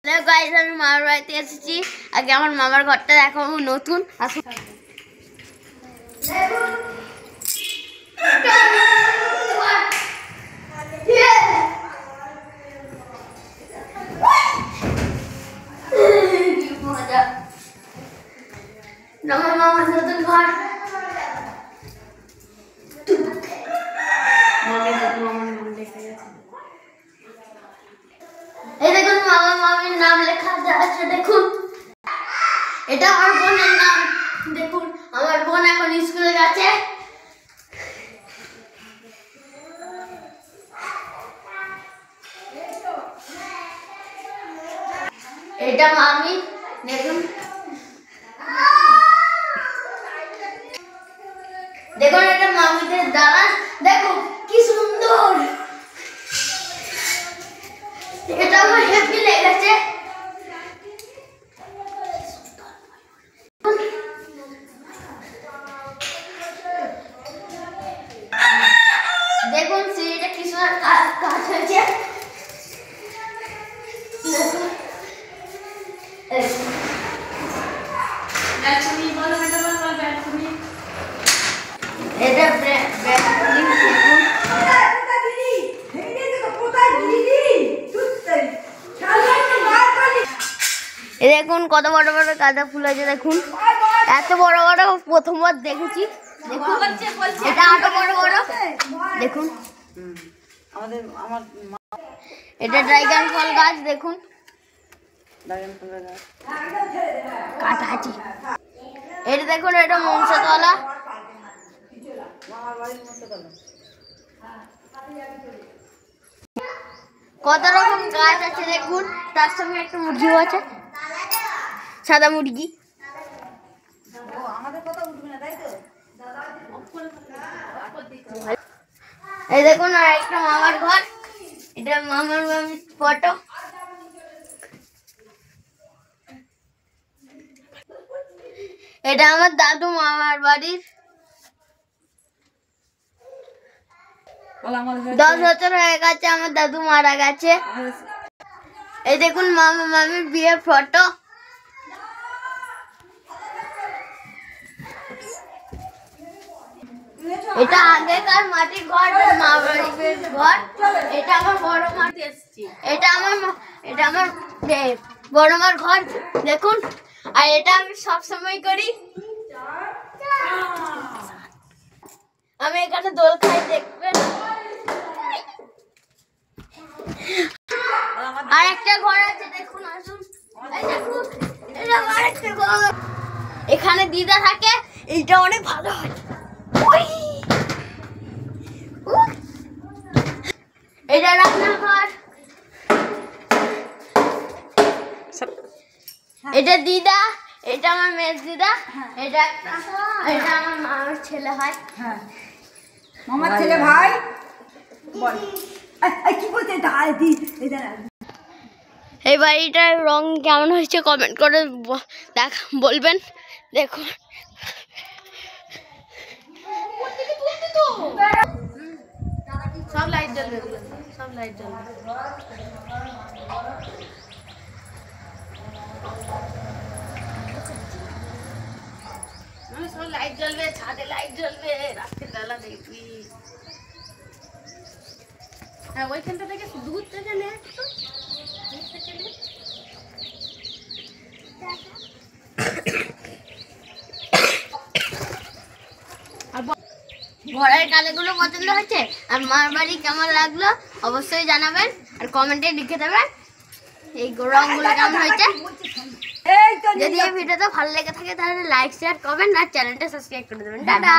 Hello guys, আমি মামার বাড়িতে এসেছি। আগে আমার মামার ঘরটা দেখো, নতুন। আসুন আমার মামার নতুন ঘর। এই দেখুন মামা মামির নাম লেখা আছে, দেখুন এটা আমার বোনের নাম। দেখুন আমার বোন এখন স্কুলে গেছে। এটা মামি, দেখুন দেখুন এটা মামিদের দালান, দেখুন কি সুন্দর। এটা আমার হেভি লেগেছে। দেখুন সিঁড়িটা কি সুন্দর কাজ হয়েছে। এটা দেখুন কত বড় বড় গাঁদা ফুল আছে। দেখুন এত বড় বড় প্রথমবার দেখেছি। দেখুন এটা আরো বড় বড়। দেখুন এটা ড্রাগন ফল গাছ। দেখুন কাটা আছে। এটা দেখুন এটা মনসাতলা। কত রকম গাছ আছে দেখুন, তার সঙ্গে একটা মুরগিও আছে, সাদা মুরগি। এই দেখুন আর একটা মামার ঘর। এটা মামার মামির ফটো। এটা আমার দাদু মামার বাড়ির। 10 বছর হয়ে গেছে, আমার দাদু মারা গেছে। এই দেখুন মামা মামির বিয়ের ফটো। এটা আগেকার মাটির ঘর, মামার ঘর। এটা আমার বড় মা, এটা আমার বড় মার ঘর। দেখুন আর এটা আমি সব সময় করি। আমি এখানে দোল খাই, দেখবেন। আর একটা ঘর আছে, দেখুন আসুন। এখানে দিদা থাকে, এইটা অনেক ভালো হয়। এটা রান্নাঘর। এটা দিদা, এটা আমার মেজ দিদা। এটা আমার মামার ছেলে হয়। মামার ছেলে ভাই বল কি বলতে। এই বাড়িটার রং কেমন হয়েছে কমেন্ট করে বলবেন। দেখুন সব লাইট জ্বলবে, সব লাইট জ্বলবে। সব লাইট জ্বলবে, ছাদে লাইট জ্বলবে, রাতের বেলা দেখবি। হ্যাঁ ওইখানটা থেকে দূর থেকে নে, ঘরের কালেগুলো পছন্দ হয়েছে আর মার বাড়ি কেমন লাগলো অবশ্যই জানাবেন আর কমেন্টে লিখে দেবেন এই রংগুলো কেমন হয়েছে। যদি এই ভিডিওটা ভালো লেগে থাকে তাহলে লাইক শেয়ার করবেন আর চ্যানেলটা সাবস্ক্রাইব করে দেবেন। টাটা।